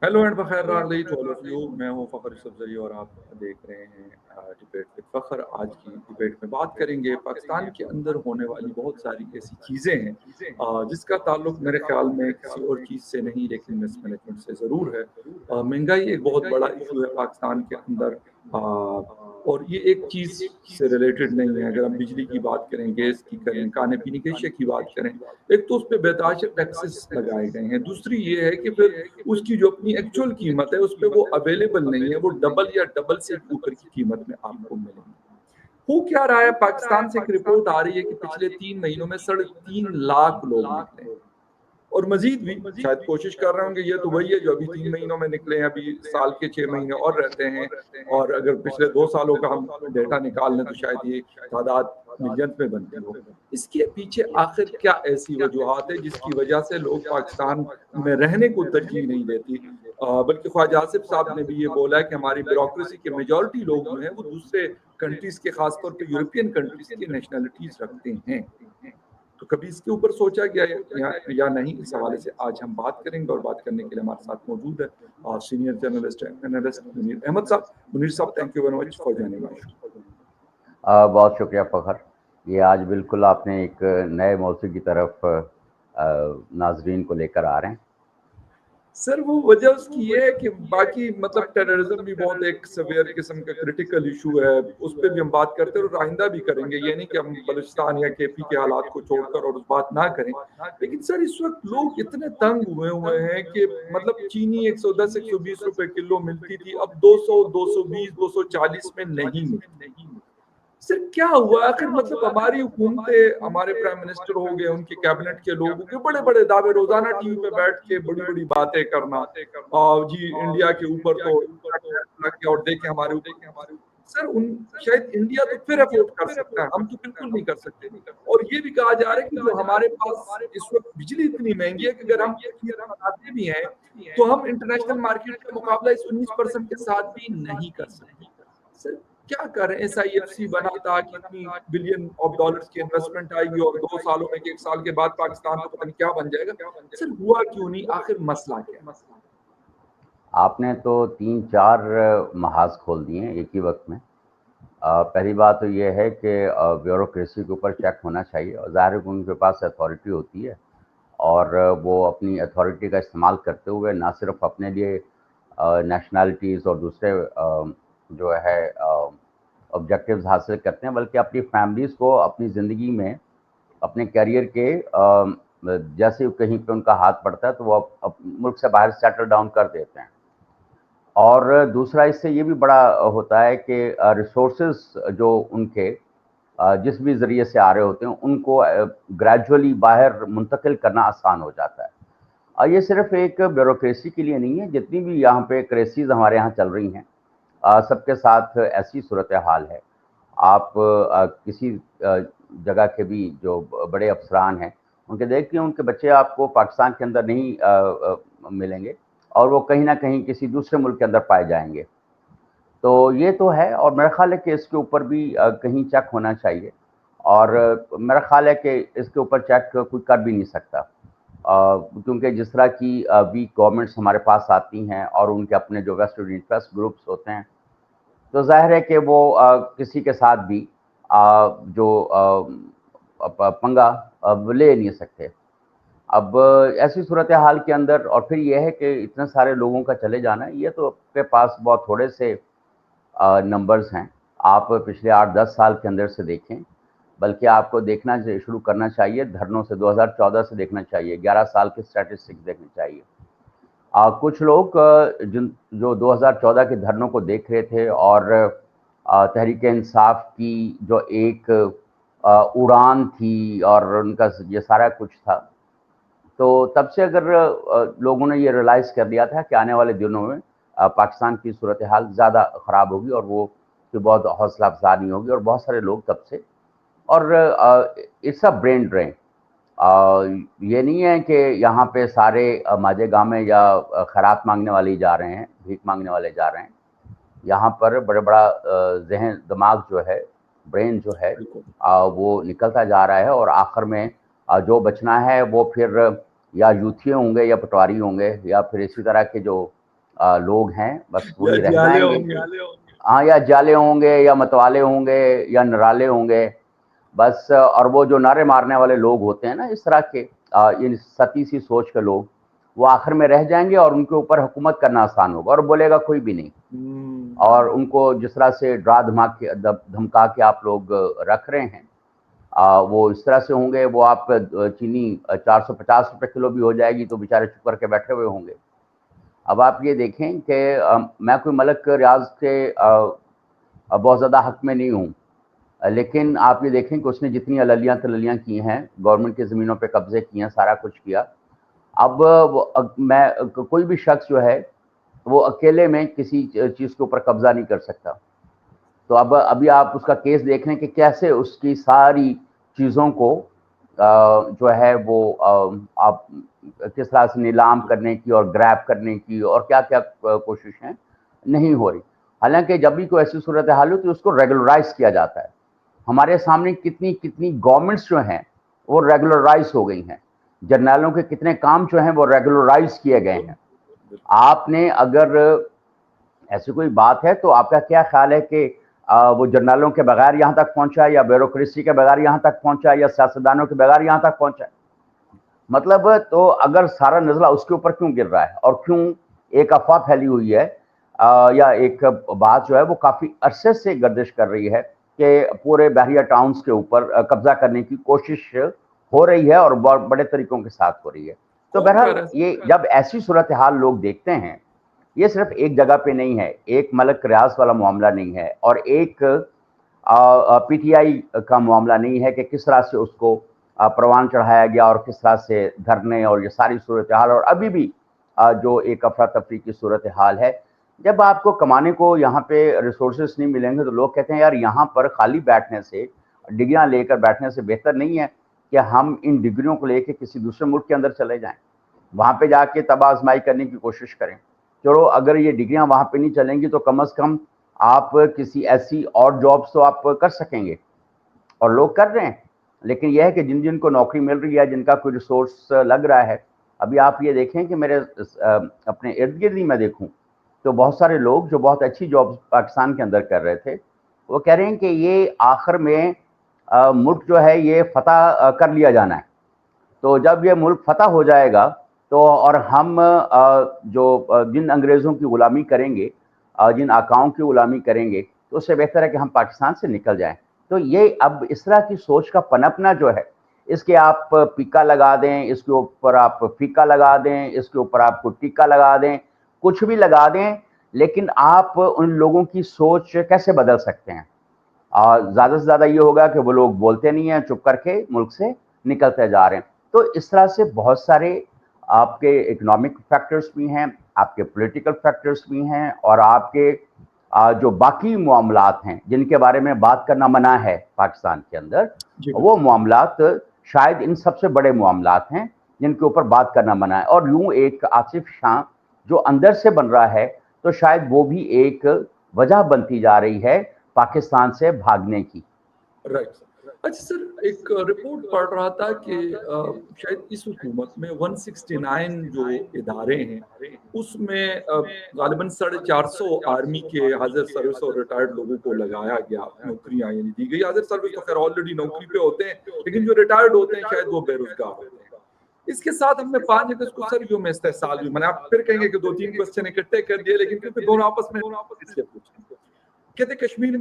Hello and बखैर रागली to all of you. मैं हूं फ़खर सब्ज़री और आप देख रहे हैं डिबेट विद फ़खर। आज की डिबेट में बात करेंगे पाकिस्तान के अंदर होने वाली बहुत सारी ऐसी चीज़ें हैं जिसका ताल्लुक मेरे ख्याल में किसी और चीज़ से नहीं लेकिन मिसमैनेजमेंट से ज़रूर है। महंगाई एक बहुत बड़ा इशू है पाकिस्तान के अंदर, और ये एक चीज़ से रिलेटेड नहीं है। अगर हम बिजली की बात करें, गैस की करें, खाने पीने की अशिया की बात करें, एक तो उस पे बेतहाशा टैक्सेस लगाए गए हैं। दूसरी ये है कि फिर उसकी जो अपनी एक्चुअल कीमत है उस पे वो अवेलेबल नहीं है, वो डबल या डबल से भी ऊपर की कीमत में आपको मिलेंगी। हो क्या रहा है, पाकिस्तान से एक रिपोर्ट आ रही है कि पिछले 3 महीनों में 3.5 लाख लोग निकले हैं और मजीद भी शायद कोशिश कर रहे होंगे। ये तो वही है जो अभी 3 महीनों में निकले हैं, अभी साल के 6 महीने और रहते हैं। और अगर पिछले 2 सालों का हम डेटा निकाल लें तो शायद ये तादाद मिलियन में बनती हो। इसके पीछे आखिर क्या ऐसी वजूहत है जिसकी वजह से लोग पाकिस्तान में रहने को तरजीह नहीं देती? बल्कि ख्वाजा आसिफ साहब ने भी ये बोला है कि हमारी ब्यूरोक्रेसी के मेजॉरिटी लोग जो हैं वो दूसरे कंट्रीज के, खासतौर पे यूरोपियन कंट्रीज की नेशनलिटीज रखते हैं। तो कभी इसके ऊपर सोचा गया या नहीं, इस हवाले से आज हम बात करेंगे। और बात करने के लिए हमारे साथ मौजूद है senior journalist analyst Munir Ahmed साहब। मुनीर साहब, thank you very much for joining my show. बहुत शुक्रिया फ़खर। ये आज बिल्कुल आपने एक नए मौजू की तरफ नाजरीन को लेकर आ रहे हैं। सर, वो वजह उसकी ये है कि बाकी मतलब टेररिज्म भी बहुत एक सवेयर किस्म का क्रिटिकल इशू है, उस पर भी हम बात करते हैं और आइंदा भी करेंगे। ये नहीं कि हम बलूचिस्तान या केपी के हालात को छोड़कर और उस बात ना करें। लेकिन सर, इस वक्त लोग इतने तंग हुए हैं कि मतलब चीनी 110 120 रुपए किलो मिलती थी, अब 200 220 240 में नहीं मिलती। सर क्या हुआ आखिर? मतलब हमारी हुकूमतें, हमारे प्राइम मिनिस्टर हो गए, उनके कैबिनेट के लोग हो गए, बड़े बड़े दावे, रोजाना टीवी पे बैठ के बड़ी बड़ी बातें करना, जी इंडिया के ऊपर तो लग गया और देखें हमारे ऊपर। सर उन शायद इंडिया तो फिर अफोर्ड कर सकता है, हम तो बिल्कुल नहीं कर सकते। और ये भी कहा जा रहा है कि जो हमारे पास इस वक्त बिजली इतनी महंगी है कि अगर हम कश्मीर बनाते भी हैं तो हम इंटरनेशनल मार्केट का मुकाबला इस 19% के साथ भी नहीं कर सकते। सर क्या करें? SIFC बना था कि इतनी बिलियन ऑफ डॉलर्स की इन्वेस्टमेंट आएगी और 2 सालों में, 1 साल के बाद पाकिस्तान तो पता नहीं क्या बन जाएगा। सर हुआ क्यों नहीं? आखिर मसला क्या है? आपने तो 3-4 महाज खोल दिए हैं एक ही वक्त में। पहली बात तो ये है कि ब्यूरोक्रेसी के ऊपर चेक होना चाहिए और ज़ाहिर है कि उनके पास अथॉरिटी होती है और वो अपनी अथॉरिटी का इस्तेमाल करते हुए ना सिर्फ अपने लिए नेशनैलिटीज़ और दूसरे जो है ऑब्जेक्टिव्स हासिल करते हैं, बल्कि अपनी फैमिलीज़ को अपनी ज़िंदगी में अपने करियर के जैसे कहीं पे उनका हाथ पड़ता है तो वो मुल्क से बाहर सेटल डाउन कर देते हैं। और दूसरा इससे ये भी बड़ा होता है कि रिसोर्सेज जो उनके जिस भी ज़रिए से आ रहे होते हैं उनको ग्रेजुअली बाहर मुंतकिल करना आसान हो जाता है। ये सिर्फ एक ब्यूरोक्रेसी के लिए नहीं है, जितनी भी यहाँ पे क्रेसीज हमारे यहाँ चल रही हैं सबके साथ ऐसी सूरत हाल है। आप किसी जगह के भी जो बड़े अफसरान हैं उनके देखिए, उनके बच्चे आपको पाकिस्तान के अंदर नहीं मिलेंगे और वो कहीं ना कहीं किसी दूसरे मुल्क के अंदर पाए जाएंगे। तो ये तो है और मेरा ख्याल है कि इसके ऊपर भी कहीं चेक होना चाहिए और मेरा ख्याल है कि इसके ऊपर चेक कोई कर भी नहीं सकता, क्योंकि जिस तरह की वीक गवर्नमेंट्स हमारे पास आती हैं और उनके अपने जो वेस्टेड इंटरेस्ट ग्रुप्स होते हैं, तो ज़ाहिर है कि वो किसी के साथ भी जो पंगा ले नहीं सकते। अब ऐसी सूरत हाल के अंदर और फिर ये है कि इतने सारे लोगों का चले जाना, ये तो आपके पास बहुत थोड़े से नंबर्स हैं। आप पिछले 8-10 साल के अंदर से देखें, बल्कि आपको देखना शुरू करना चाहिए धरनों से, 2014 से देखना चाहिए, 11 साल के स्टैटिस्टिक्स देखने चाहिए। कुछ लोग जो 2014 के धरनों को देख रहे थे और तहरीक इंसाफ की जो एक उड़ान थी और उनका ये सारा कुछ था, तो तब से अगर लोगों ने ये रियलाइज़ कर लिया था कि आने वाले दिनों में पाकिस्तान की सूरत हाल ज़्यादा ख़राब होगी और वो कि बहुत हौसला अफजा नहीं होगी और बहुत सारे लोग तब से, और इट्स अ ब्रेन ड्रेन। ये नहीं है कि यहाँ पे सारे माजेगामे या खैरात मांगने वाले ही जा रहे हैं, भीख मांगने वाले जा रहे हैं। यहाँ पर बड़ा जहन दिमाग जो है, ब्रेन जो है, वो निकलता जा रहा है और आखिर में जो बचना है वो फिर या यूथी होंगे या पटवारी होंगे या फिर इसी तरह के जो लोग हैं, बस या वही रह जाले जाएंगे। होंगे। हाँ, या जाले होंगे या मतवाले होंगे या नराले होंगे बस। और वो जो नारे मारने वाले लोग होते हैं ना इस तरह के, इन सती सी सोच के लोग, वो आखिर में रह जाएंगे और उनके ऊपर हुकूमत करना आसान होगा और बोलेगा कोई भी नहीं। और उनको जिस तरह से डरा धमका के आप लोग रख रहे हैं, वो इस तरह से होंगे। वो आप चीनी 450 रुपए किलो भी हो जाएगी तो बेचारे चुप करके बैठे हुए होंगे। अब आप ये देखें कि मैं कोई मलक रियाज के बहुत ज़्यादा हक में नहीं हूँ, लेकिन आप ये देखें कि उसने जितनी अललियाँ तललियाँ की हैं, गवर्नमेंट की ज़मीनों पे कब्जे किए हैं, सारा कुछ किया। अब कोई भी शख्स जो है वो अकेले में किसी चीज़ के ऊपर कब्जा नहीं कर सकता। तो अब अभी आप उसका केस देख रहे हैं कि कैसे उसकी सारी चीज़ों को जो है वो आप किस तरह से नीलाम करने की और ग्रैब करने की और क्या क्या कोशिशें नहीं हो रही। हालांकि जब भी कोई ऐसी सूरत हाल हो तो उसको रेगुलराइज किया जाता है। हमारे सामने कितनी कितनी गवर्नमेंट्स जो हैं वो रेगुलराइज हो गई हैं। जर्नैलों के कितने काम जो हैं वो रेगुलराइज किए गए हैं। आपने अगर ऐसी कोई बात है तो आपका क्या ख्याल है कि वो जर्नलों के बगैर यहाँ तक पहुंचा या ब्यूरोक्रेसी के बगैर यहाँ तक पहुंचा या सियासतदानों के बगैर यहाँ तक पहुंचा? मतलब तो अगर सारा नजला उसके ऊपर क्यों गिर रहा है और क्यों एक अफवाह फैली हुई है, या एक बात जो है वो काफी अरसे से गर्दिश कर रही है कि पूरे बहरिया टाउन्स के ऊपर कब्जा करने की कोशिश हो रही है और बहुत बड़े तरीकों के साथ हो रही है। तो कौन कर बहरहाल रहा है? ये जब ऐसी सूरत हाल लोग देखते हैं, ये सिर्फ एक जगह पे नहीं है, एक मलक रियाज वाला मामला नहीं है और एक पीटीआई का मामला नहीं है कि किस तरह से उसको परवान चढ़ाया गया और किस तरह से धरने और ये सारी सूरत हाल और अभी भी जो एक अफरा तफरी की सूरत हाल है। जब आपको कमाने को यहाँ पे रिसोर्सेस नहीं मिलेंगे तो लोग कहते हैं यार यहाँ पर खाली बैठने से, डिग्रियां लेकर बैठने से बेहतर नहीं है कि हम इन डिग्रियों को लेकर किसी दूसरे मुल्क के अंदर चले जाएं, वहां पे जाके तब आजमाई करने की कोशिश करें। चलो अगर ये डिग्रियां वहां पे नहीं चलेंगी तो कम से कम आप किसी ऐसी और जॉब्स तो आप कर सकेंगे और लोग कर रहे हैं। लेकिन यह है कि जिन जिनको नौकरी मिल रही है, जिनका कोई रिसोर्स लग रहा है, अभी आप ये देखें कि मेरे अपने इर्द गिर्द ही मैं देखूं तो बहुत सारे लोग जो बहुत अच्छी जॉब पाकिस्तान के अंदर कर रहे थे, वो कह रहे हैं कि ये आखिर में मुल्क जो है ये फतह कर लिया जाना है। तो जब ये मुल्क फतह हो जाएगा तो और हम जिन अंग्रेज़ों की गुलामी करेंगे, जिन आकाओं की गुलामी करेंगे, तो उससे बेहतर है कि हम पाकिस्तान से निकल जाएं। तो ये अब इस तरह की सोच का पनपना जो है, इसके आप पीका लगा दें, इसके ऊपर आप फीका लगा दें, इसके ऊपर आप टीका लगा दें, कुछ भी लगा दें, लेकिन आप उन लोगों की सोच कैसे बदल सकते हैं? ज़्यादा से ज़्यादा ये होगा कि वो लोग बोलते नहीं हैं, चुप करके मुल्क से निकलते जा रहे हैं। तो इस तरह से बहुत सारे आपके इकोनॉमिक फैक्टर्स भी हैं, आपके पॉलिटिकल फैक्टर्स भी हैं और आपके जो बाकी मामलात हैं जिनके बारे में बात करना मना है पाकिस्तान के अंदर, वो मामलात शायद इन सबसे बड़े मामलात हैं जिनके ऊपर बात करना मना है। और यूं एक आसिफ शाह जो अंदर से बन रहा है, तो शायद वो भी एक वजह बनती जा रही है पाकिस्तान से भागने की। Right sir. अच्छा सर, एक रिपोर्ट पढ़ रहा था कि शायद इस हुकूमत में 169 जो इदारे हैं उसमें गालिबन 450 आर्मी के हाजिर सर्विस और रिटायर्ड लोगों को लगाया गया, नौकरियां यानी दी गई। हाजिर सर्विस तो खैर ऑलरेडी नौकरी पे होते हैं, लेकिन जो रिटायर्ड होते हैं शायद वो बेरोजगार होते हैं। इसके साथ हमने 5 अगस्त को सर यूं में इस्तेहसाल हुई। मैंने आप फिर कहेंगे कि 2-3 क्वेश्चन इकट्ठे कर दिए, लेकिन क्योंकि दोनों आपस में इसलिए पूछे। कहते कश्मीर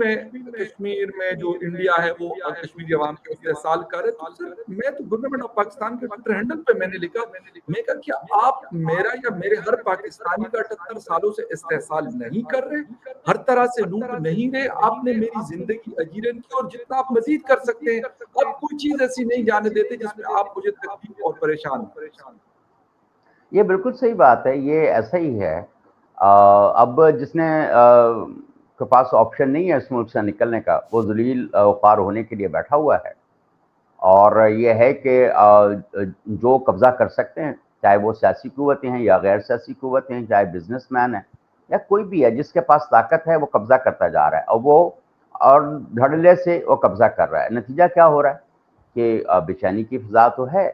में जो इंडिया है वो कश्मीरी अवाम के इस्तेहसाल कर है। तो सर मैं तो गवर्नमेंट ऑफ पाकिस्तान के ट्विटर हैंडल पे मैंने लिखा, मैं कहा क्या आप मेरा या मेरे हर पाकिस्तानी का 78 सालों से इस्तेहसाल नहीं कर रहे, हर तरह से लूट नहीं रहे, आपने मेरी जिंदगी अजीरन की और जितना आप मजीद कर सकते हैं अब कोई चीज ऐसी नहीं जाने देते जिसमें आप मुझे तकलीफ और परेशान करें। ये बिल्कुल सही बात है, ये ऐसा ही है। अब जिसने के पास ऑप्शन नहीं है इस मुल्क से निकलने का, वो जलील ख्वार होने के लिए बैठा हुआ है। और ये है कि जो कब्जा कर सकते हैं, चाहे वो सियासी कुव्वतें हैं या गैर सियासी कुव्वतें हैं, चाहे बिजनेसमैन है या कोई भी है, जिसके पास ताकत है वो कब्जा करता जा रहा है और वो और धड़ल्ले से वो कब्जा कर रहा है। नतीजा क्या हो रहा है कि बेचैनी की फिजा तो है।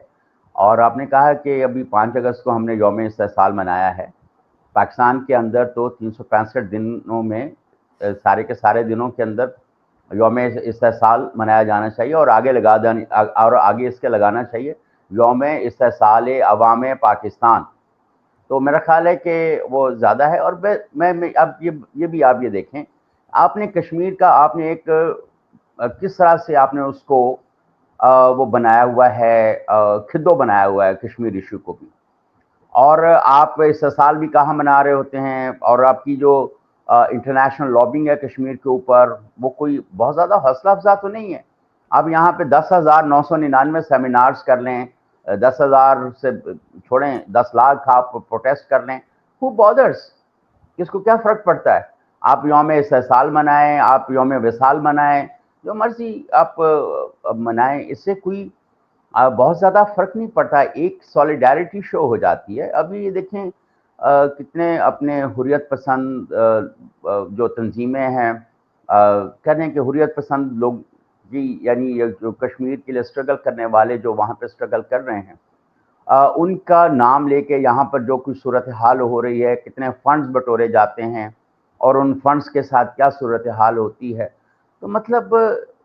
और आपने कहा कि अभी 5 अगस्त को हमने यौम इस्तेहसाल मनाया है, पाकिस्तान के अंदर तो 365 दिनों में सारे के सारे दिनों के अंदर यौम इस्तेसाल मनाया जाना चाहिए, और आगे इसके लगाना चाहिए यौम इस्तेसाल अवाम पाकिस्तान। तो मेरा ख्याल है कि वो ज़्यादा है। और मैं अब ये भी आप ये देखें, आपने कश्मीर का आपने एक किस तरह से आपने उसको वो बनाया हुआ है, खिद्दो बनाया हुआ है कश्मीर इशू को भी। और आप इस साल भी कहाँ मना रहे होते हैं, और आपकी जो इंटरनेशनल लॉबिंग है कश्मीर के ऊपर, वो कोई बहुत ज़्यादा हौसला अफजा तो नहीं है। आप यहाँ पे 10,999 सेमिनार्स कर लें, 10,000 से छोड़ें 10 लाख आप प्रोटेस्ट कर लें, हु बॉदर्स, किसको क्या फ़र्क पड़ता है। आप यौम इस्तेसाल मनाएं, आप यौम विसाल मनाएं, जो मर्जी आप मनाएं, इससे कोई बहुत ज़्यादा फ़र्क नहीं पड़ता, एक सॉलिडारिटी शो हो जाती है। अभी ये देखें कितने अपने हुर्रियत पसंद जो तंजीमें हैं कह रहे हैं कि हुर्रियत पसंद लोग जी, यानी ये जो कश्मीर के लिए स्ट्रगल करने वाले जो वहाँ पे स्ट्रगल कर रहे हैं, उनका नाम लेके यहाँ पर जो कुछ सूरत हाल हो रही है, कितने फंड्स बटोरे जाते हैं और उन फंड्स के साथ क्या सूरत हाल होती है, तो मतलब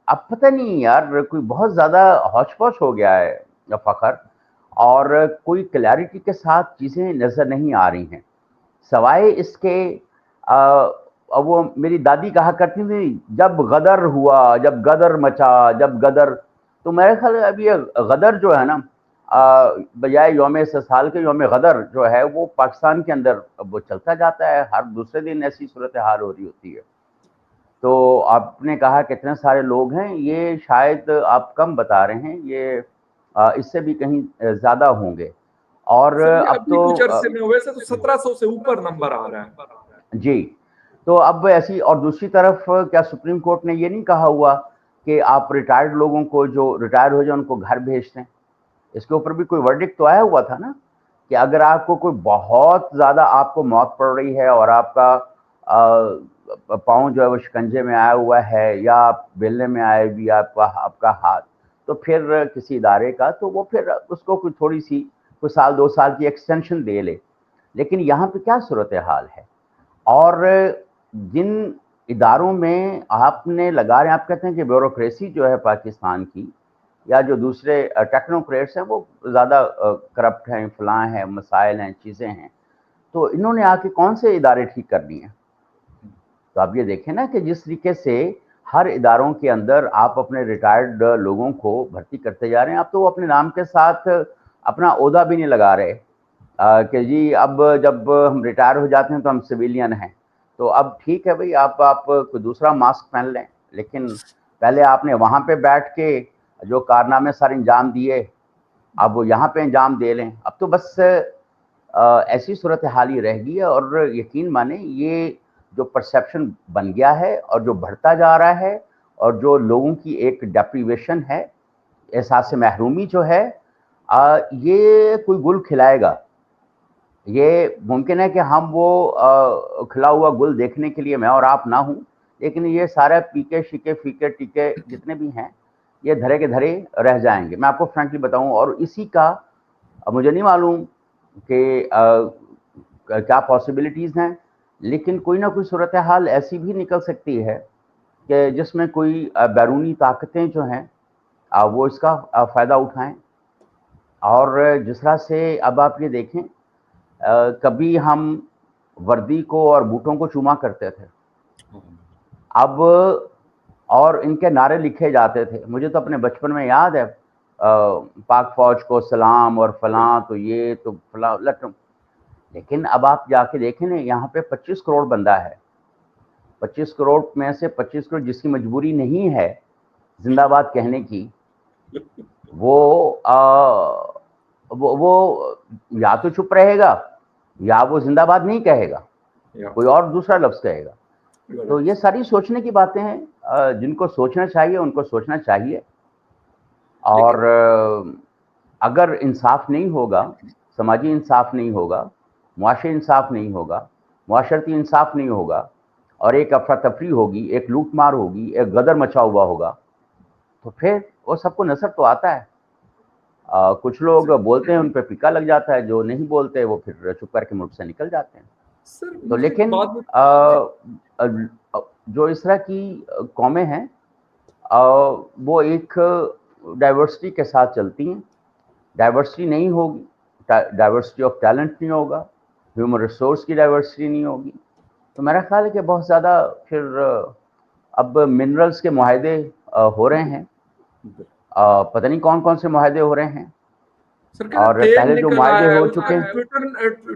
अब पता नहीं यार, कोई बहुत ज़्यादा हौच-पौच हो गया है फ़खर, और कोई क्लैरिटी के साथ चीज़ें नज़र नहीं आ रही हैं। सवाए इसके वो मेरी दादी कहा करती थी, जब गदर हुआ, जब गदर मचा, जब गदर, तो मेरे ख्याल अब ये गदर जो है ना, बजाय यौम इस्तेसाल के यौम गदर जो है वो पाकिस्तान के अंदर वो चलता जाता है, हर दूसरे दिन ऐसी सूरत हाल हो रही होती है। तो आपने कहा कितने सारे लोग हैं, ये शायद आप कम बता रहे हैं, ये इससे भी कहीं ज़्यादा होंगे। और सर ये अब अभी तो कुछ अरसे में वैसे तो 1700 से ऊपर नंबर आ रहा है। जी, तो अब ऐसी, और दूसरी तरफ क्या सुप्रीम कोर्ट ने ये नहीं कहा हुआ कि आप रिटायर्ड लोगों को, जो रिटायर हो जाए उनको घर भेज दें? इसके ऊपर भी कोई वर्डिक्ट तो आया हुआ था ना, कि अगर आपको कोई बहुत ज़्यादा आपको मौत पड़ रही है और आपका पाँव जो है वो शिकंजे में आया हुआ है, या आप बेलने में आए भी आपका आपका हाथ, तो फिर किसी इदारे का, तो वो फिर उसको कोई थोड़ी सी कोई साल 2 साल की एक्सटेंशन दे ले। लेकिन यहाँ पे क्या सूरत हाल है, और जिन इदारों में आपने लगा रहे हैं, आप कहते हैं कि ब्यूरोक्रेसी जो है पाकिस्तान की, या जो दूसरे टेक्नोक्रेट्स हैं वो ज़्यादा करप्ट हैं, फलां हैं, मसाइल हैं, चीज़ें हैं, तो इन्होंने आके कौन से इदारे ठीक कर दिए हैं? तो आप ये देखें ना कि जिस तरीके से हर इदारों के अंदर आप अपने रिटायर्ड लोगों को भर्ती करते जा रहे हैं, आप तो वो अपने नाम के साथ अपना ओहदा भी नहीं लगा रहे कि जी अब जब हम रिटायर हो जाते हैं तो हम सिविलियन हैं। तो अब ठीक है भाई, आप कोई दूसरा मास्क पहन लें, लेकिन पहले आपने वहाँ पे बैठ के जो कारनामे सारे अंजाम दिए, अब वो यहाँ पे अंजाम दे लें। अब तो बस ऐसी सूरत हाल ही रह गई है, और यकीन माने ये जो परसेप्शन बन गया है और जो बढ़ता जा रहा है, और जो लोगों की एक डेप्रीवेशन है, एहसास महरूमी जो है, ये कोई गुल खिलाएगा। ये मुमकिन है कि हम वो खिला हुआ गुल देखने के लिए मैं और आप ना हूँ, लेकिन ये सारे पीके शिके फीके टीके जितने भी हैं, ये धरे के धरे रह जाएंगे। मैं आपको फ्रैंकली बताऊं, और इसी का मुझे नहीं मालूम कि क्या पॉसिबिलिटीज़ हैं, लेकिन कोई ना कोई सूरत हाल ऐसी भी निकल सकती है कि जिसमें कोई बैरूनी ताकतें जो हैं वो इसका फ़ायदा उठाएं। और जिस तरह से अब आप ये देखें, कभी हम वर्दी को और बूटों को चूमा करते थे, अब और इनके नारे लिखे जाते थे। मुझे तो अपने बचपन में याद है, पाक फौज को सलाम और फलां, तो ये तो फलां लट, लेकिन अब आप जाके देखें ना, यहाँ पे 25 करोड़ बंदा है। 25 करोड़ में से 25 करोड़ जिसकी मजबूरी नहीं है जिंदाबाद कहने की, वो वो या तो चुप रहेगा, या वो जिंदाबाद नहीं कहेगा, कोई और दूसरा लफ्ज कहेगा। तो ये सारी सोचने की बातें हैं, जिनको सोचना चाहिए उनको सोचना चाहिए। और अगर इंसाफ नहीं होगा, समाजी इंसाफ नहीं होगा, मुआशी इंसाफ नहीं होगा, मुआशरती इंसाफ नहीं होगा, और एक अफरा तफरी होगी, एक लूट मार होगी, एक गदर मचा हुआ होगा, तो फिर वो सबको नजर तो आता है। कुछ लोग बोलते हैं, उन पे फिक्का लग जाता है, जो नहीं बोलते वो फिर चुप करके मुल्क से निकल जाते हैं। सर तो मुझे लेकिन बाद में जो इस तरह की कौमें हैं वो एक डाइवर्सिटी के साथ चलती हैं। डाइवर्सिटी नहीं होगी, डाइवर्सिटी ऑफ टैलेंट नहीं होगा, ह्यूमन रिसोर्स की डाइवर्सिटी नहीं होगी, तो मेरा ख्याल है कि बहुत ज़्यादा फिर अब मिनरल्स के मुआहदे हो रहे हैं। पता नहीं कौन कौन से मुआहदे हो रहे हैं, सर कह रहे और तेल पहले जो निकल मुआहदे आया है, हो उसका चुके हैं।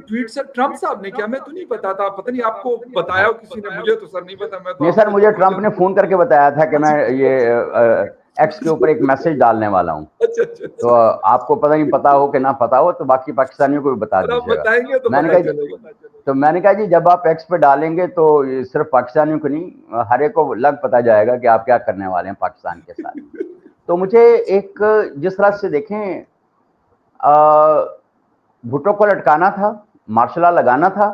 ट्वीट सर ट्रम्प साहब ने किया, मैं तो नहीं पता था, पता नहीं आपको बताया हो किसी ने, मुझे तो सर नहीं पता। मैं तो नहीं सर, मुझे ट्रम्प ने फ़ोन करके बताया था कि मैं ये एक्स के ऊपर एक मैसेज डालने वाला हूँ। अच्छा अच्छा तो आपको पता नहीं पता हो कि ना पता हो, तो बाकी पाकिस्तानियों को भी बता सर आप दीजिएगा। बताएंगे तो मैंने पता कहा चलेगा। तो मैंने कहा जी, जब आप एक्स पे डालेंगे तो ये सिर्फ पाकिस्तानियों को नहीं, हर एक को लग पता जाएगा कि आप क्या करने वाले हैं पाकिस्तान के साथ। तो मुझे एक जिस तरह से देखें, भुट्टो को लटकाना था, मार्शल लॉ लगाना था,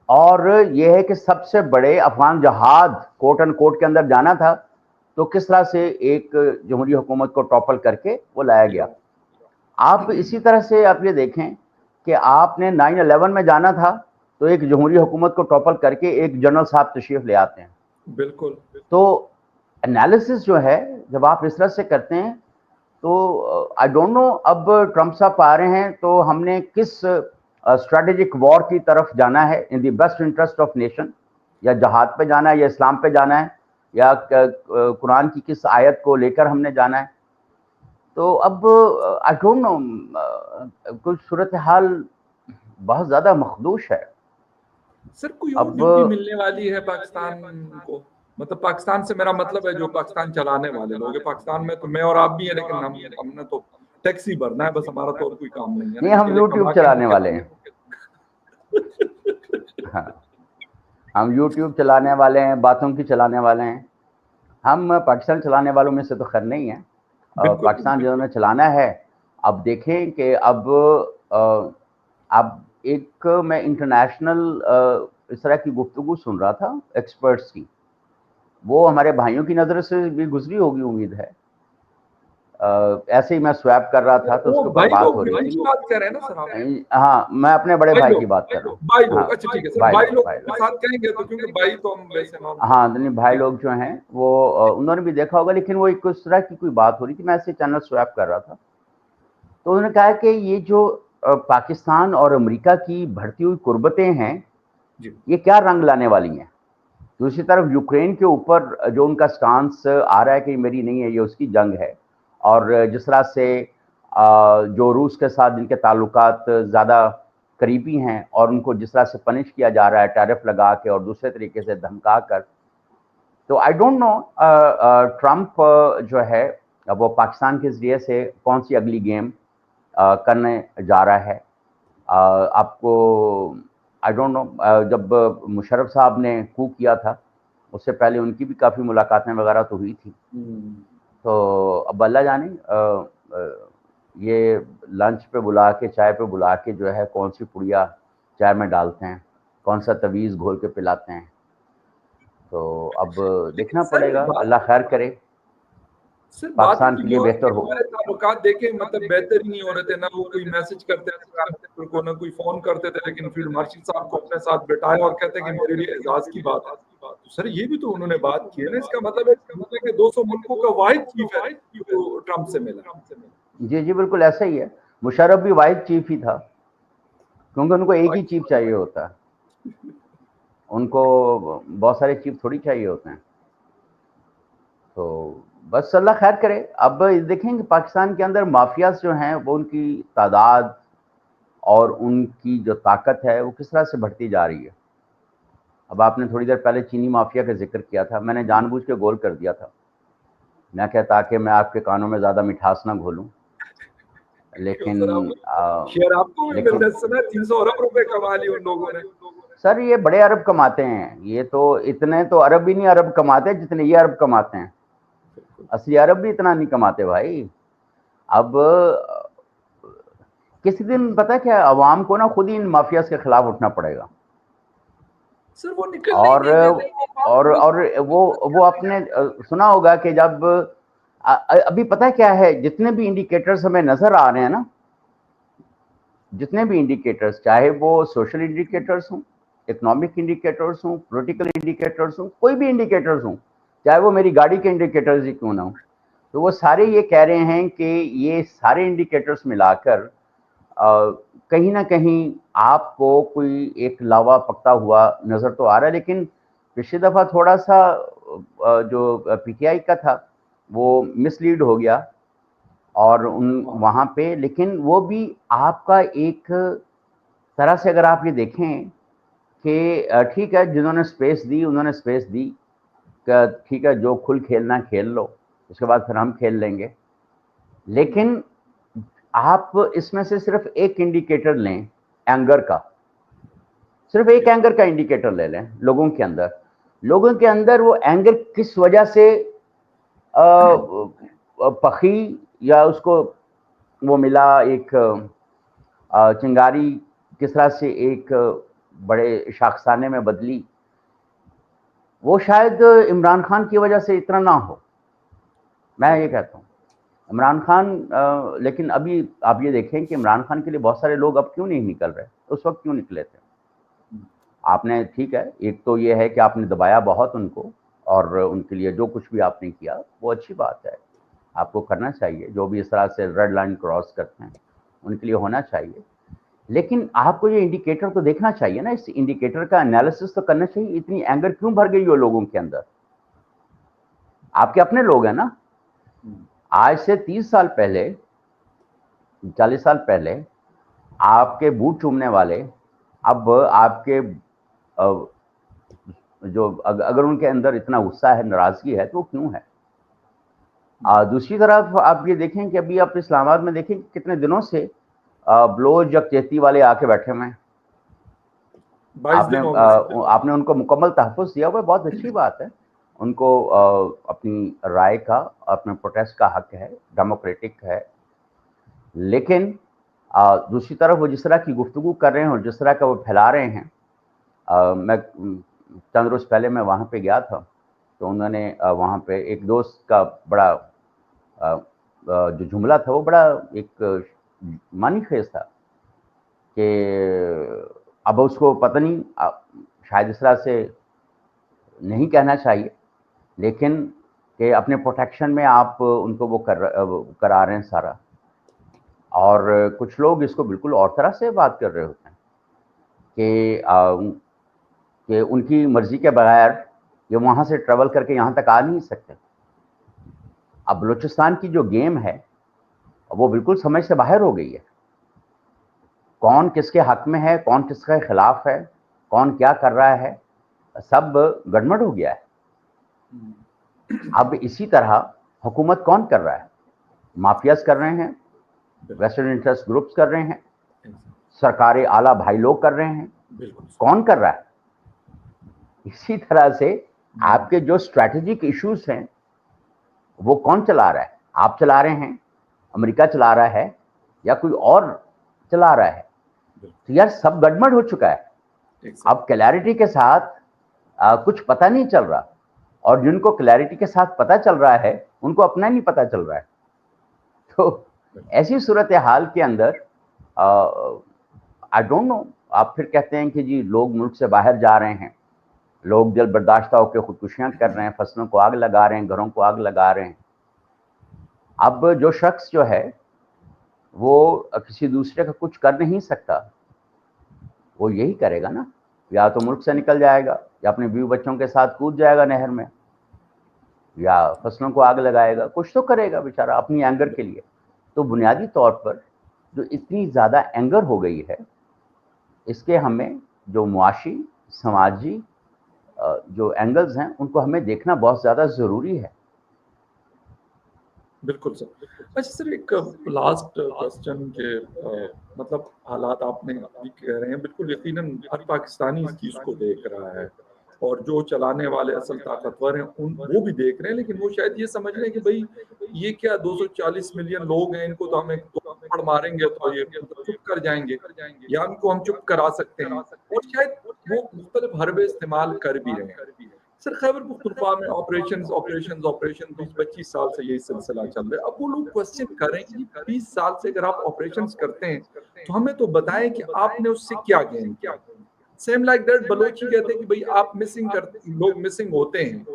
और यह है कि सबसे बड़े अफगान जहाद कोट एंड कोट के अंदर जाना था, तो किस तरह से एक जमहूरी हुकूमत को टॉपल करके वो लाया गया। आप इसी तरह से आप ये देखें कि आपने 9/11 में जाना था, तो एक जमहूरी हुकूमत को टॉपल करके एक जनरल साहब तशरीफ ले आते हैं। बिल्कुल। तो एनालिसिस जो है जब आप इस तरह से करते हैं, तो आई डोंट नो, अब ट्रम्प साहब आ रहे हैं तो हमने किस स्ट्रेटेजिक वॉर की तरफ जाना है, in the best interest of nation, या जहाद पे जाना है, या इस्लाम पे जाना है, या कुरान की किस आयत को लेकर हमने जाना है। तो अब आई डोंट नो, कुछ सूरत हाल बहुत ज़्यादा मखदूश है। सर कोई और अब ड्यूटी मिलने वाली है पाकिस्तान को? मतलब पाकिस्तान से मेरा मतलब है जो पाकिस्तान चलाने वाले लोग हैं। पाकिस्तान में तो मैं और आप भी हैं, लेकिन हमने तो टैक्स ही भरना है बस, हमारा तो और कोई काम नहीं है नहीं, ना, हम इनके लिए यूट्यूब कमा के चलाने वाले हैं। हाँ, हम यूट्यूब चलाने वाले हैं, बातों की चलाने वाले हैं। हम पाकिस्तान चलाने वालों में से तो खैर नहीं है। बिल्कुल पाकिस्तान जिन्होंने चलाना है, अब देखें कि अब एक मैं इंटरनेशनल इस तरह की गुफ्तगू सुन रहा था एक्सपर्ट्स की, वो हमारे भाइयों की नज़र से भी गुजरी होगी उम्मीद है। ऐसे ही मैं स्वैप कर रहा था तो वो उसके ऊपर भाई बात हो लोग रही की थी। बात कर रहे हैं ना सर आप? हाँ, मैं अपने बड़े भाई भाई की लोग, बात कर रहा हूँ। भाई हाँ, लोग, अच्छा ठीक है सर, भाई भाई लोग, लोग भाई के लोग। साथ कहेंगे तो, क्योंकि भाई तो हम वैसे नॉर्मल। हाँ, नहीं, भाई लोग जो हैं वो उन्होंने भी देखा होगा, लेकिन वो एक उस तरह की कोई बात हो रही थी, मैं ऐसे चैनल स्वैप कर रहा था, तो उन्होंने कहा कि ये जो पाकिस्तान और अमेरिका की बढ़ती हुई कुर्बतें हैं, ये क्या रंग लाने वाली हैं। दूसरी तरफ यूक्रेन के ऊपर जो उनका स्टांस आ रहा है कि मेरी नहीं है, ये उसकी जंग है, और जिस तरह से जो रूस के साथ जिनके ताल्लुकात ज़्यादा करीबी हैं, और उनको जिस तरह से पनिश किया जा रहा है टैरिफ लगा के और दूसरे तरीके से धमका कर, तो आई डोंट नो ट्रम्प जो है वो पाकिस्तान के ज़रिए से कौन सी अगली गेम करने जा रहा है। आपको आई डोंट नो, जब मुशर्रफ साहब ने कू किया था, उससे पहले उनकी भी काफ़ी मुलाकातें वगैरह तो हुई थी। तो अब अल्लाह जाने ये लंच पे बुला के, चाय पे बुला के जो है कौन सी पुड़िया चाय में डालते हैं, कौन सा तवीज़ घोल के पिलाते हैं। तो अब देखना सर पड़ेगा, बात अल्लाह खैर करे, सर बात पाकिस्तान तो के ये लिए हो रही बेहतर है, हो। हमारे ताल्लुकात देखे मतलब बेहतर ही नहीं हो रहे थे ना, वो कोई मैसेज करते थे को ना कोई फोन करते थे, लेकिन फील्ड मार्शल साहब को अपने साथ बिठाया और कहते कि मेरे लिए एजाज की बात है। तो सर ये भी तो उन्होंने बात की है ना, इसका मतलब है दुनिया के 200 मुल्कों का वाहिद चीफ है जो ट्रम्प से मिला। जी जी, बिल्कुल ऐसा ही है। मुशर्रफ भी वाइस चीफ ही था, क्योंकि उनको एक ही चीफ चाहिए होता है, उनको बहुत सारे चीफ थोड़ी चाहिए होते हैं। तो बस अल्लाह खैर करे। अब देखेंगे पाकिस्तान के अंदर माफियाज जो हैं वो उनकी तादाद और उनकी जो ताकत है वो किस तरह से बढ़ती जा रही है। अब आपने थोड़ी देर पहले चीनी माफिया का जिक्र किया था, मैंने जानबूझ के गोल कर दिया था, मैं क्या, ताकि मैं आपके कानों में ज़्यादा मिठास ना घोलूं, लेकिन शेयर आपको भी मिल लेकिन रहा है, सुना 300 अरब रुपए कमा लिए उन लोगों ने। सर ये बड़े अरब कमाते हैं, ये तो इतने तो अरब ही नहीं अरब कमाते जितने ये अरब कमाते हैं। असली अरब भी इतना नहीं कमाते भाई। अब किसी दिन पता है क्या, अवाम को ना खुद ही इन माफियाज के खिलाफ उठना पड़ेगा। सर वो निकलने ही और नहीं देते हैं। और वो आपने सुना होगा कि जब अभी पता है क्या है, जितने भी इंडिकेटर्स हमें नजर आ रहे हैं ना, जितने भी इंडिकेटर्स, चाहे वो सोशल इंडिकेटर्स हों, इकोनॉमिक इंडिकेटर्स हों, पॉलिटिकल इंडिकेटर्स हों, कोई भी इंडिकेटर्स हों, चाहे वो मेरी गाड़ी के इंडिकेटर्स ही क्यों ना हो, तो वो सारे ये कह रहे हैं कि ये सारे इंडिकेटर्स मिलाकर कहीं ना कहीं आपको कोई एक लावा पकता हुआ नज़र तो आ रहा है। लेकिन पिछली दफ़ा थोड़ा सा जो पीटीआई का था वो मिसलीड हो गया और वहाँ पे, लेकिन वो भी आपका एक तरह से अगर आप ये देखें कि ठीक है, जिन्होंने स्पेस दी उन्होंने स्पेस दी, ठीक है, जो खुल खेलना खेल लो, उसके बाद फिर हम खेल लेंगे। लेकिन आप इसमें से सिर्फ एक इंडिकेटर लें एंगर का, सिर्फ एक एंगर का इंडिकेटर ले लें लोगों के अंदर वो एंगर किस वजह से पखी या उसको वो मिला, एक चिंगारी किस तरह से एक बड़े शाखसाने में बदली, वो शायद इमरान खान की वजह से इतना ना हो, मैं ये कहता हूँ। इमरान खान लेकिन अभी आप ये देखें कि इमरान खान के लिए बहुत सारे लोग अब क्यों नहीं निकल रहे, उस वक्त क्यों निकले थे आपने? ठीक है, एक तो ये है कि आपने दबाया बहुत उनको, और उनके लिए जो कुछ भी आपने किया वो अच्छी बात है, आपको करना चाहिए। जो भी इस तरह से रेड लाइन क्रॉस करते हैं उनके लिए होना चाहिए। लेकिन आपको ये इंडिकेटर तो देखना चाहिए ना, इस इंडिकेटर का एनालिसिस तो करना चाहिए। इतनी एंगर क्यों भर गई हो लोगों के अंदर? आपके अपने लोग हैं ना। आज से 30 साल पहले, 40 साल पहले आपके बूट चूमने वाले अब आपके जो अगर उनके अंदर इतना गुस्सा है, नाराजगी है, तो वो क्यों है? दूसरी तरफ आप ये देखें कि अभी आप इस्लामाबाद में देखें कितने दिनों से ब्लोच या चेती वाले आके बैठे हुए हैं। आपने उनको मुकम्मल तहफ़्फ़ुज़ दिया हुआ, बहुत अच्छी बात है। उनको अपनी राय का, अपने प्रोटेस्ट का हक है, डेमोक्रेटिक है। लेकिन दूसरी तरफ वो जिस तरह की गुफ्तगू कर रहे हैं और जिस तरह का वो फैला रहे हैं, मैं चंद रोज़ पहले मैं वहाँ पे गया था, तो उन्होंने वहाँ पे एक दोस्त का बड़ा जो जुमला था वो बड़ा एक मानी खेज था कि अब उसको पता नहीं, शायद इस तरह से नहीं कहना चाहिए, लेकिन कि अपने प्रोटेक्शन में आप उनको वो करा रहे हैं सारा। और कुछ लोग इसको बिल्कुल और तरह से बात कर रहे होते हैं कि उनकी मर्जी के बगैर ये वहाँ से ट्रेवल करके यहाँ तक आ नहीं सकते। अब बलूचिस्तान की जो गेम है वो बिल्कुल समझ से बाहर हो गई है। कौन किसके हक में है, कौन किसके खिलाफ है, कौन क्या कर रहा है, सब गड़बड़ हो गया है। अब इसी तरह हुकूमत कौन कर रहा है? माफियाज कर रहे हैं, वेस्टर्न इंटरेस्ट ग्रुप्स कर रहे हैं, सरकारें आला भाई लोग कर रहे हैं। कौन कर रहा है? इसी तरह से आपके जो स्ट्रैटेजिक इश्यूज हैं वो कौन चला रहा है? आप चला रहे हैं, अमेरिका चला रहा है, या कोई और चला रहा है? तो यार सब गड़बड़ हो चुका है। अब क्लैरिटी के साथ कुछ पता नहीं चल रहा, और जिनको क्लैरिटी के साथ पता चल रहा है उनको अपना नहीं पता चल रहा है। तो ऐसी सूरत हाल के अंदर आई डोंट नो, आप फिर कहते हैं कि जी लोग मुल्क से बाहर जा रहे हैं, लोग जल बर्दाश्त होकर खुदकुशियां कर रहे हैं, फसलों को आग लगा रहे हैं, घरों को आग लगा रहे हैं। अब जो शख्स जो है वो किसी दूसरे का कुछ कर नहीं सकता, वो यही करेगा ना, या तो मुल्क से निकल जाएगा, या अपने बीवी बच्चों के साथ कूद जाएगा नहर में, या फसलों को आग लगाएगा, कुछ तो करेगा बेचारा अपनी एंगर के लिए। तो बुनियादी तौर पर जो इतनी ज़्यादा एंगर हो गई है, इसके हमें जो मुआशी समाजी जो एंगल्स हैं उनको हमें देखना बहुत ज़्यादा ज़रूरी है। बिल्कुल सर। अच्छा सर, एक लास्ट क्वेश्चन के मतलब हालात आपने भी कह रहे हैं, बिल्कुल यकीनन हर पाकिस्तानी इस चीज़ को देख रहा है, और जो चलाने वाले असल ताकतवर हैं वो भी देख रहे हैं, लेकिन वो शायद ये समझ रहे हैं कि भाई ये क्या 240 मिलियन लोग हैं, इनको तो हम एक थप्पड़ मारेंगे तो ये चुप कर जाएंगे, या इनको हम चुप करा सकते हैं, और शायद वो मुख्तलिफ हरबे इस्तेमाल कर भी रहे हैं। सर, खैबर पुख्तनख्वा में ऑपरेशन 20-25 साल से यही सिलसिला चल रहा है। अब वो लोग क्वेश्चन कर रहे हैं कि 20 साल से अगर आप ऑपरेशंस करते हैं तो हमें तो बताएं कि आपने उससे क्या गेन किया। सेम लाइक दैट बलोची कहते हैं कि भाई आप लोग मिसिंग होते हैं,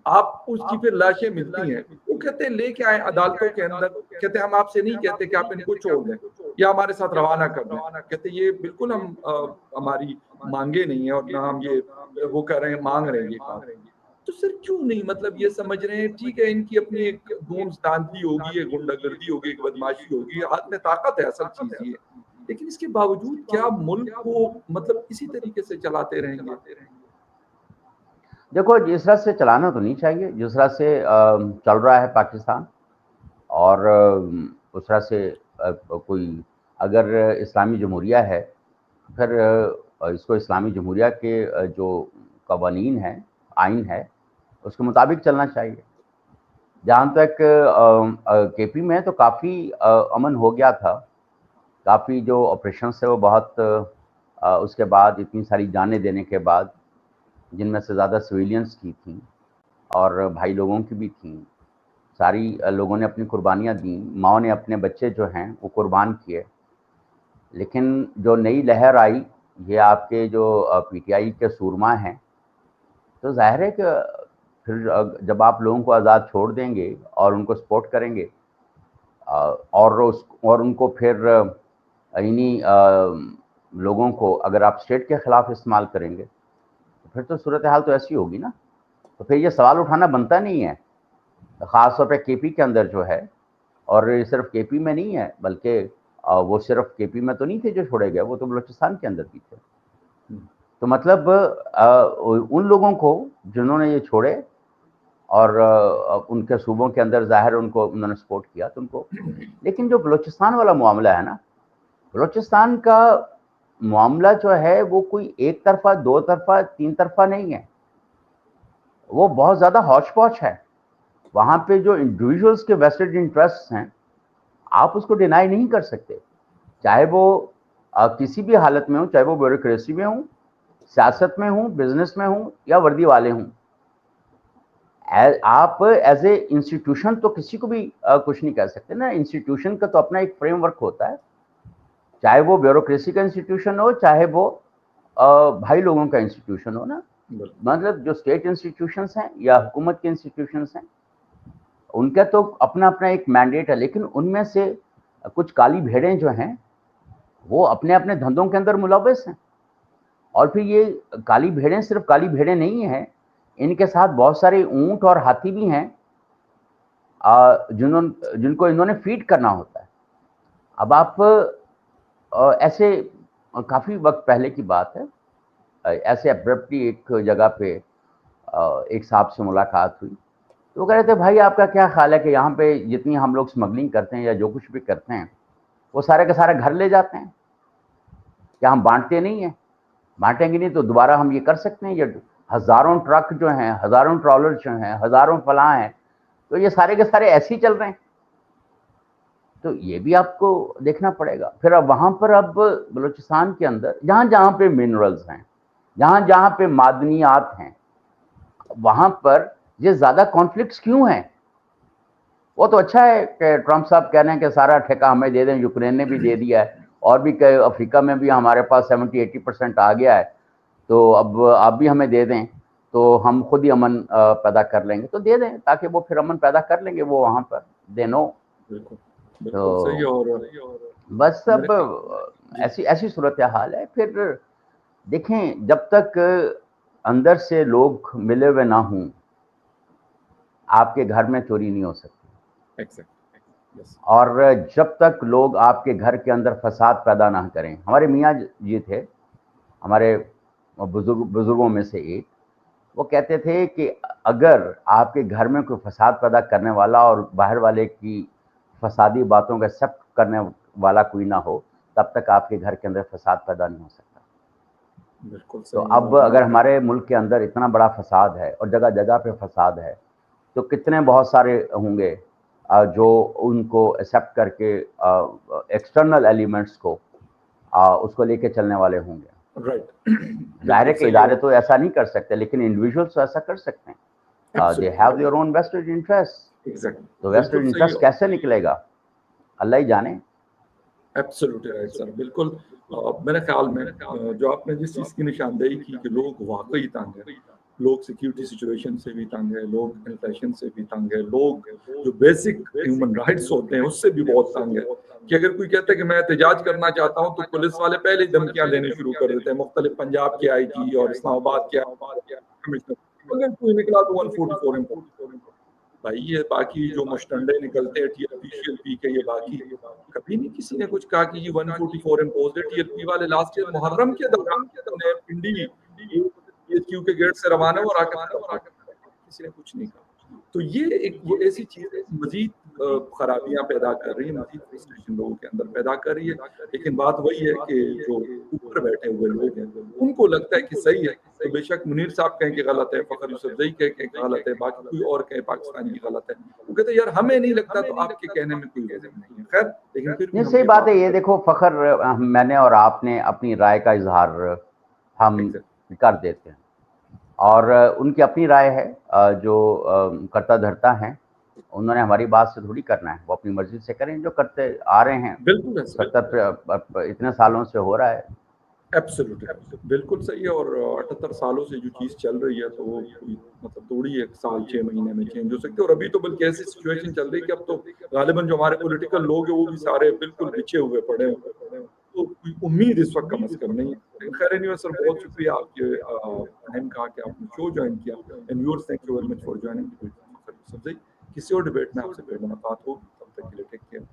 आप उसकी फिर लाशें मिलती हैं, वो कहते हैं लेके आए अदालतों के अंदर, कहते हैं हम आपसे नहीं कहते कि आप इनको छोड़ दें या हमारे साथ रवाना कर दें, कहते हैं ये बिल्कुल हम हमारी मांगे नहीं है और ना हम ये वो कर रहे हैं, मांग रहे हैं ये बात। तो सर क्यों नहीं, मतलब ये समझ रहे हैं ठीक है इनकी अपनी एक धूम धांधली होगी, एक गुंडागर्दी होगी, एक बदमाशी होगी, हाथ में ताकत है, असल चीज ये, लेकिन इसके बावजूद क्या मुल्क को मतलब इसी तरीके से चलाते रहेंगे? देखो, जिस तरह से चलाना तो नहीं चाहिए, जिस तरह से चल रहा है पाकिस्तान, और उस तरह से कोई अगर इस्लामी जमहूरिया है, फिर इसको इस्लामी जमहूरिया के जो कवानीन हैं, आइन है, उसके मुताबिक चलना चाहिए। जहाँ तक केपी में तो काफ़ी अमन हो गया था, काफ़ी जो ऑपरेशंस है वो बहुत उसके बाद इतनी सारी जानें देने के बाद, जिनमें से ज़्यादा सिविलियंस की थी और भाई लोगों की भी थी, सारी लोगों ने अपनी कुर्बानियाँ दी, माओ ने अपने बच्चे जो हैं वो कुर्बान किए। लेकिन जो नई लहर आई, ये आपके जो पीटीआई के सूरमा हैं, तो ज़ाहिर है कि फिर जब आप लोगों को आज़ाद छोड़ देंगे और उनको सपोर्ट करेंगे और उनको फिर इन्हीं लोगों को अगर आप स्टेट के ख़िलाफ़ इस्तेमाल करेंगे, तो फिर तो सूरत हाल तो ऐसी होगी ना। तो फिर ये सवाल उठाना बनता नहीं है, ख़ास तौर पे केपी के अंदर जो है, और ये सिर्फ केपी में नहीं है, बल्कि वो सिर्फ केपी में तो नहीं थे जो छोड़े गए, वो तो बलूचिस्तान के अंदर भी थे। तो मतलब उन लोगों को जिन्होंने ये छोड़े और उनके सूबों के अंदर ज़ाहिर उनको उन्होंने सपोर्ट किया, तो उनको, लेकिन जो बलूचिस्तान वाला मामला है ना, बलूचिस्तान का मामला जो है वो कोई एक तरफा, दो तरफा, तीन तरफा नहीं है, वो बहुत ज़्यादा हौच-पौच है। वहाँ पे जो इंडिविजुअल्स के वेस्टेड इंटरेस्ट्स हैं, आप उसको डिनाई नहीं कर सकते, चाहे वो किसी भी हालत में हो, चाहे वो ब्यूरोक्रेसी में हो, सियासत में हो, बिजनेस में हो या वर्दी वाले हों। आप एज ए इंस्टीट्यूशन तो किसी को भी कुछ नहीं कह सकते ना। इंस्टीट्यूशन का तो अपना एक फ्रेमवर्क होता है, चाहे वो ब्यूरोक्रेसी का इंस्टीट्यूशन हो, चाहे वो भाई लोगों का इंस्टीट्यूशन हो ना। मतलब जो स्टेट इंस्टीट्यूशंस हैं या हुकूमत के इंस्टीट्यूशंस हैं, उनका तो अपना अपना एक मैंडेट है, लेकिन उनमें से कुछ काली भेड़ें जो हैं वो अपने अपने धंधों के अंदर मुलव्वस हैं। और फिर ये काली भेड़ें सिर्फ काली भेड़ें नहीं हैं, इनके साथ बहुत सारे ऊंट और हाथी भी हैं जिनको इन्होंने फीड करना होता है। अब आप ऐसे काफ़ी वक्त पहले की बात है, ऐसे अब्रप्टली एक जगह पे एक साहब से मुलाकात हुई, तो वो कह रहे थे भाई आपका क्या ख्याल है कि यहाँ पे जितनी हम लोग स्मगलिंग करते हैं या जो कुछ भी करते हैं वो सारे के सारे घर ले जाते हैं, क्या हम बांटते नहीं हैं? बांटेंगे नहीं तो दोबारा हम ये कर सकते हैं? ये हज़ारों ट्रक जो हैं, हज़ारों ट्रॉलर जो हैं, हज़ारों फलां हैं, तो ये सारे के सारे ऐसे ही चल रहे हैं। तो ये भी आपको देखना पड़ेगा। फिर अब वहाँ पर अब बलूचिस्तान के अंदर जहाँ-जहाँ पे मिनरल्स हैं, जहाँ-जहाँ पे मादनियात हैं, वहाँ पर ये ज़्यादा कॉन्फ्लिक्ट्स क्यों हैं? वो तो अच्छा है कि ट्रंप साहब कह रहे हैं कि सारा ठेका हमें दे दें, यूक्रेन ने भी दे दिया है और भी कई अफ्रीका में भी हमारे पास 70-80% आ गया है, तो अब आप भी हमें दे दें तो हम खुद ही अमन पैदा कर लेंगे। तो दे दें ताकि वो फिर अमन पैदा कर लेंगे वो वहाँ पर, दे नो। बिल्कुल, बिल्कुल सही है। तो और बस मेरे अब जी, ऐसी ऐसी सूरत हाल है। फिर देखें, जब तक अंदर से लोग मिले हुए ना हों, आपके घर में चोरी नहीं हो सकती। एग्ज़ैक्ट, यस, और जब तक लोग आपके घर के अंदर फसाद पैदा ना करें, हमारे मियाँ जी थे, हमारे बुजुर्गों में से एक, वो कहते थे कि अगर आपके घर में कोई फसाद पैदा करने वाला और बाहर वाले की फसादी बातों का एक्सेप्ट करने वाला कोई ना हो, तब तक आपके घर के अंदर फसाद पैदा नहीं हो सकता। बिल्कुल तो सही है। अब अगर हमारे मुल्क के अंदर इतना बड़ा फसाद है और जगह जगह पे फसाद है, तो कितने बहुत सारे होंगे जो उनको एक्सेप्ट करके एक्सटर्नल एलिमेंट्स को उसको लेके चलने वाले होंगे। राइट, ज़ाहिर है बिल्कुल कि सही है। इदारे तो ऐसा नहीं कर सकते, लेकिन इंडिविजुअल्स तो ऐसा कर सकते हैं। They have their own vested interest. Exact, तो बिल्कुल वेस्टेड सही है। इंटरेस्ट कैसे निकलेगा, अल्लाह ही जाने। एब्सोल्युटली राइट सर, बिल्कुल। मेरे ख्याल में जो आपने जिस चीज़ की निशानदेही की कि लोग वाक़ई तंग हैं, लोग सिक्योरिटी सिचुएशन से भी तंग हैं, लोग इन्फ्लेशन से भी तंग हैं, लोग जो बेसिक ह्यूमन राइट्स होते हैं उससे भी बहुत तंग है, कि अगर कोई कहता है कि मैं एहतजाज करना चाहता हूँ तो पुलिस वाले पहले ही धमकियाँ देने शुरू कर देते हैं, मुख्तलिफ पंजाब के आईजी और इस्लामाबाद के कमिश्नर, अगर कोई निकला तो 144 भाई ये बाकी जो मुश्तंडे निकलते हैं टीएलपी शीएलपी के, ये बाकी कभी नहीं किसी ने कुछ कहा कि ये 144 इम्पोज्ड है। टीएलपी वाले लास्ट ईयर मुहर्रम के दौरान उन्हें पिंडी पीएचक्यू के गेट से रवाना हो राके किसी ने कुछ नहीं कहा। तो ये ऐसी चीज है मजीद खराबियां पैदा कर रही है, मजीद फ्रस्ट्रेशन लोगों के अंदर पैदा कर रही है। लेकिन बात वही है कि जो ऊपर बैठे हुए लोग हैं उनको लगता है कि सही है, तो बेशक मुनीर साहब कहें कि गलत है, फखर यूसुफजई कहें कि गलत है, बाकी कोई और कहे पाकिस्तान की गलत है, वो कहते हैं यार हमें नहीं लगता तो आपके कहने में कोई वजह नहीं है। खैर लेकिन फिर ये भी हम सही ये बात है। बात ये देखो फ़ख्र, मैंने और आपने अपनी राय का इज़हार हम एग्जैक्ट कर देते हैं, और उनकी अपनी राय है, जो कर्ता धर्ता हैं, उन्होंने हमारी बात से थोड़ी करना है, वो अपनी मर्ज़ी से करें, जो करते आ रहे हैं, बिल्कुल है सर, 70 इतने सालों से हो रहा है। एब्सोल्युटली बिल्कुल सही है। और 78 सालों से जो चीज़ चल रही है तो वो कोई मतलब थोड़ी 1 साल 6 महीने में चेंज हो सकती है। और अभी तो बल्कि ऐसी सिचुएशन चल रही है कि अब तो गालिबन जो हमारे पॉलिटिकल लोग हैं वो भी सारे बिल्कुल बिछे हुए पड़े हैं, तो कोई उम्मीद इस वक्त कम से कम नहीं है। लेकिन खैर एनीवे सर, बहुत शुक्रिया आपके टाइम का कि आपने शो ज्वाइन किया, and viewers thank you very much for joining debate with Fakhar Yousafzai. किसी और डिबेट में आपसे फिर मुलाकात होगी, तब तक के लिए टेक केयर।